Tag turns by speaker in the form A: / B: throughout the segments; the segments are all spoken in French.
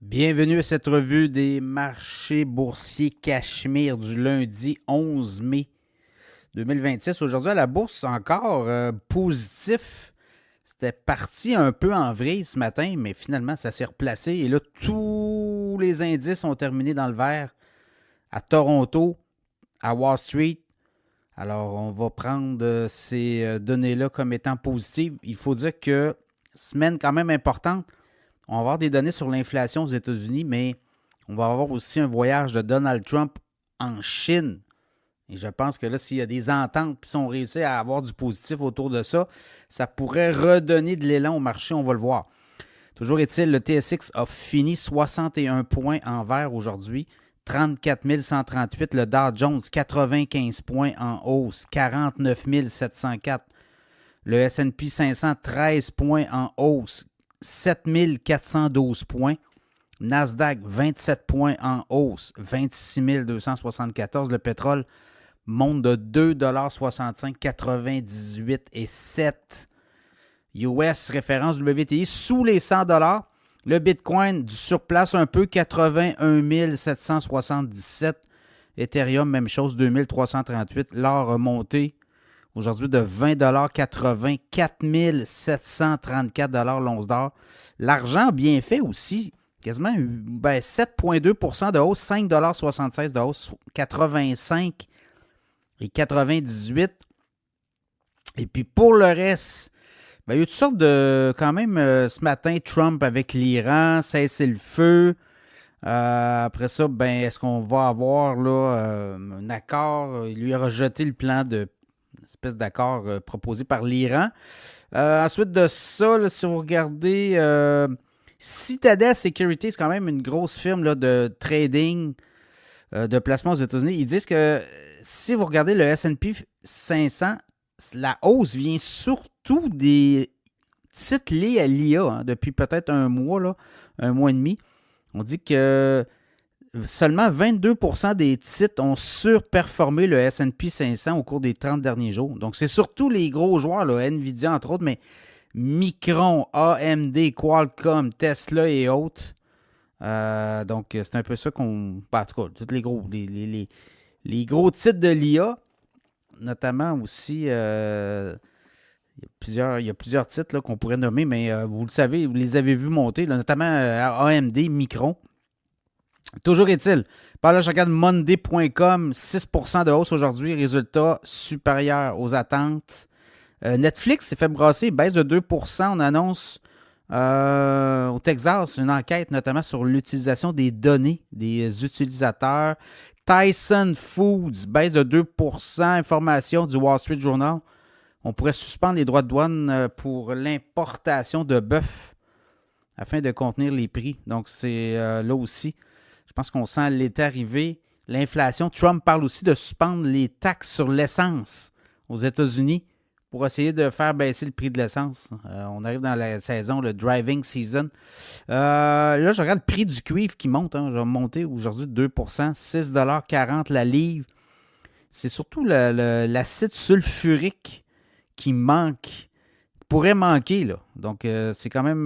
A: Bienvenue à cette revue des marchés boursiers Cachemire du lundi 11 mai 2026. Aujourd'hui, à la bourse, encore positif. C'était parti un peu en vrille ce matin, mais finalement, ça s'est replacé. Et là, tous les indices ont terminé dans le vert à Toronto, à Wall Street. Alors, on va prendre ces données-là comme étant positives. Il faut dire que semaine quand même importante. On va avoir des données sur l'inflation aux États-Unis, mais on va avoir aussi un voyage de Donald Trump en Chine. Et je pense que là, s'il y a des ententes qui sont réussies à avoir du positif autour de ça, ça pourrait redonner de l'élan au marché, on va le voir. Toujours est-il, le TSX a fini 61 points en vert aujourd'hui, 34 138. Le Dow Jones, 95 points en hausse, 49 704. Le S&P 500, 13 points en hausse, 7 412 points. Nasdaq, 27 points en hausse, 26 274. Le pétrole monte de 2,65 98 et 7. US, référence WTI, sous les 100 dollars. Le Bitcoin, du surplace un peu, 81 777. Ethereum, même chose, 2338. L'or a monté aujourd'hui de 20,80 4734 l'once d'or. L'argent bien fait aussi, quasiment 7,2 de hausse, 5,76 de hausse, 85 et 98. Et puis pour le reste, il y a eu toutes sortes de, quand même, ce matin, Trump avec l'Iran, cesser le feu. Après ça, est-ce qu'on va avoir là, un accord? Il lui a rejeté le plan de espèce d'accord proposé par l'Iran. Ensuite de ça, là, si vous regardez Citadel Security, c'est quand même une grosse firme là, de trading, de placement aux États-Unis. Ils disent que si vous regardez le S&P 500, la hausse vient surtout des titres liés à l'IA depuis peut-être un mois, là, un mois et demi. On dit que seulement 22% des titres ont surperformé le S&P 500 au cours des 30 derniers jours. Donc, c'est surtout les gros joueurs, là, Nvidia entre autres, mais Micron, AMD, Qualcomm, Tesla et autres. Donc, c'est un peu ça qu'on... En tout cas, tous les gros titres de l'IA, notamment aussi... il y a plusieurs titres là, qu'on pourrait nommer, mais vous le savez, vous les avez vus monter, là, notamment AMD, Micron. Toujours est-il, par là, je regarde Monday.com, 6% de hausse aujourd'hui, résultat supérieur aux attentes. Netflix s'est fait brasser, baisse de 2%. On annonce au Texas une enquête notamment sur l'utilisation des données des utilisateurs. Tyson Foods, baisse de 2%. Information du Wall Street Journal. On pourrait suspendre les droits de douane pour l'importation de bœuf afin de contenir les prix. Donc, c'est là aussi. Je pense qu'on sent l'été arriver. L'inflation. Trump parle aussi de suspendre les taxes sur l'essence aux États-Unis pour essayer de faire baisser le prix de l'essence. On arrive dans la saison, le driving season. Là, je regarde le prix du cuivre qui monte. Je vais monter aujourd'hui de 2%, 6,40 la livre. C'est surtout l'acide sulfurique qui manque, qui pourrait manquer, là. Donc, c'est quand même...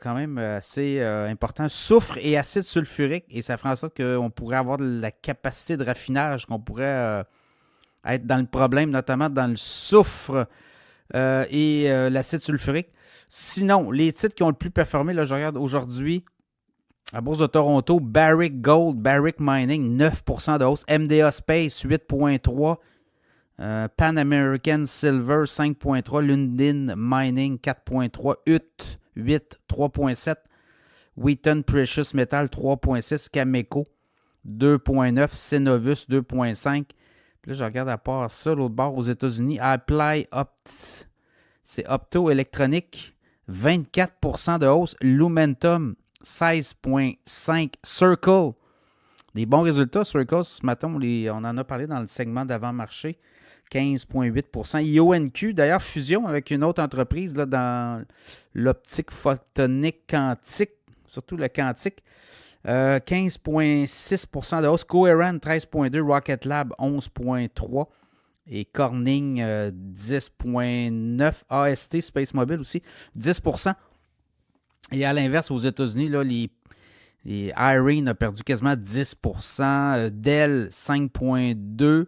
A: quand même assez important. Soufre et acide sulfurique, et ça ferait en sorte qu'on pourrait avoir de la capacité de raffinage, qu'on pourrait être dans le problème, notamment dans le soufre et l'acide sulfurique. Sinon, les titres qui ont le plus performé, là, je regarde aujourd'hui, à la Bourse de Toronto, Barrick Gold, Barrick Mining, 9% de hausse. MDA Space, 8,3%. Pan American Silver 5.3, Lundin Mining 4.3, UT 8, 3.7, Wheaton Precious Metal 3.6, Cameco 2.9, Cenovus 2.5. Puis là, je regarde à part ça, l'autre bord aux États-Unis, Apply Opt, c'est optoélectronique, 24% de hausse, Lumentum 16.5, Circle, des bons résultats. Circle, ce matin, on en a parlé dans le segment d'avant-marché. 15,8%. IONQ, d'ailleurs, fusion avec une autre entreprise là, dans l'optique photonique quantique, surtout le quantique. 15,6% de hausse. Coherent, 13,2%. Rocket Lab, 11,3%. Et Corning, 10,9%. AST, Space Mobile aussi, 10%. Et à l'inverse, aux États-Unis, là, les Irene a perdu quasiment 10%, Dell 5,2%,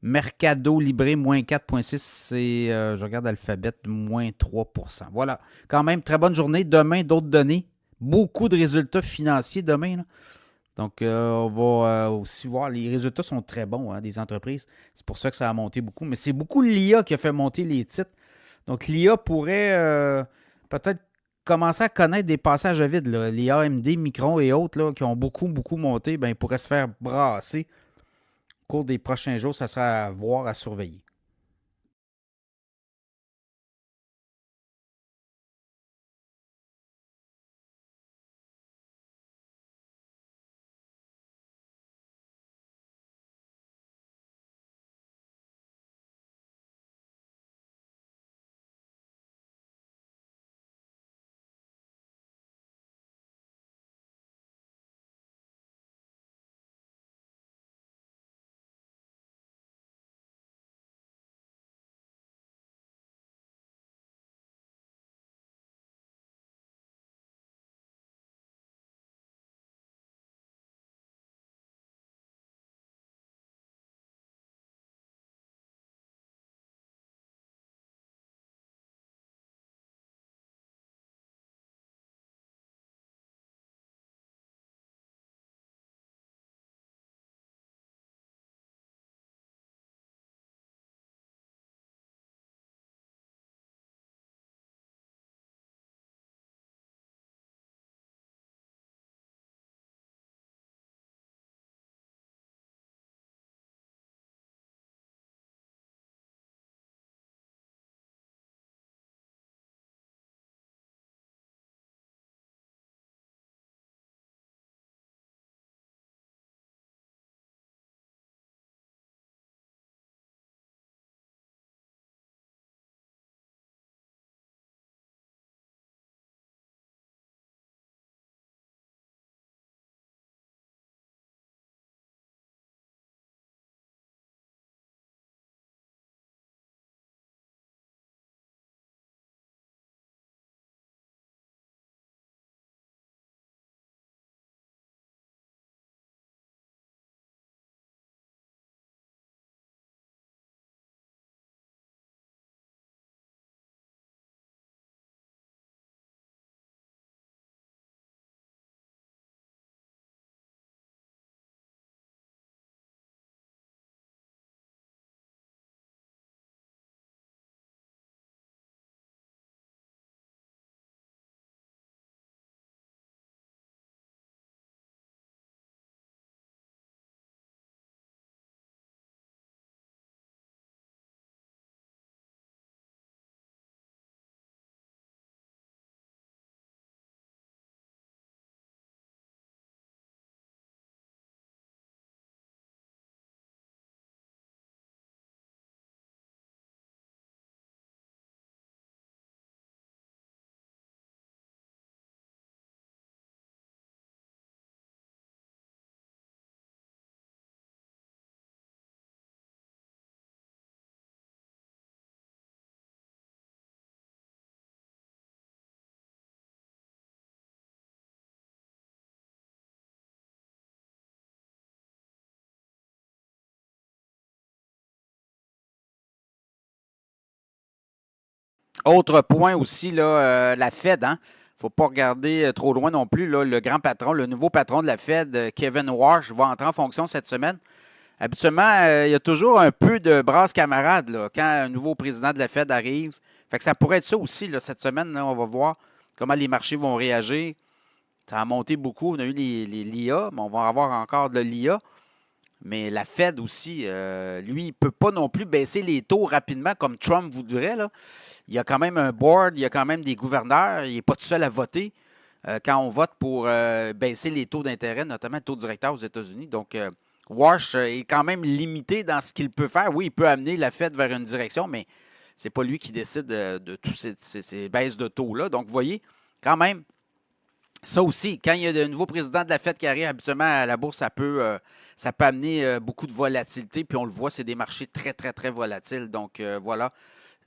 A: Mercado Libre moins 4,6%, c'est, je regarde Alphabet, moins 3%. Voilà, quand même, très bonne journée. Demain, d'autres données. Beaucoup de résultats financiers demain, là. Donc, on va aussi voir, les résultats sont très bons, hein, des entreprises. C'est pour ça que ça a monté beaucoup. Mais c'est beaucoup l'IA qui a fait monter les titres. Donc, l'IA pourrait peut-être commencer à connaître des passages à vide, là. Les AMD, Micron et autres là, qui ont beaucoup, beaucoup monté, ben, ils pourraient se faire brasser au cours des prochains jours. Ça sera à voir, à surveiller. Autre point aussi, là, la Fed, hein. Faut pas regarder trop loin non plus, là. Le grand patron, le nouveau patron de la Fed, Kevin Warsh, va entrer en fonction cette semaine. Habituellement, il y a toujours un peu de brasse camarade là, quand un nouveau président de la Fed arrive. Fait que ça pourrait être ça aussi là, cette semaine. Là, on va voir comment les marchés vont réagir. Ça a monté beaucoup. On a eu l'IA, mais on va avoir encore de l'IA. Mais la Fed aussi, lui, il ne peut pas non plus baisser les taux rapidement comme Trump voudrait, là. Il y a quand même un board, il y a quand même des gouverneurs. Il n'est pas tout seul à voter quand on vote pour baisser les taux d'intérêt, notamment le taux directeur aux États-Unis. Donc, Walsh est quand même limité dans ce qu'il peut faire. Oui, il peut amener la Fed vers une direction, mais c'est pas lui qui décide de toutes ces baisses de taux-là. Donc, vous voyez, quand même, ça aussi, quand il y a de nouveaux présidents de la Fed qui arrivent, habituellement à la bourse, ça peut amener beaucoup de volatilité. Puis on le voit, c'est des marchés très, très, très volatiles. Donc, voilà.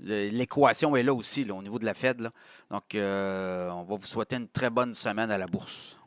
A: l'équation est là aussi, là, au niveau de la Fed, là. Donc, on va vous souhaiter une très bonne semaine à la bourse.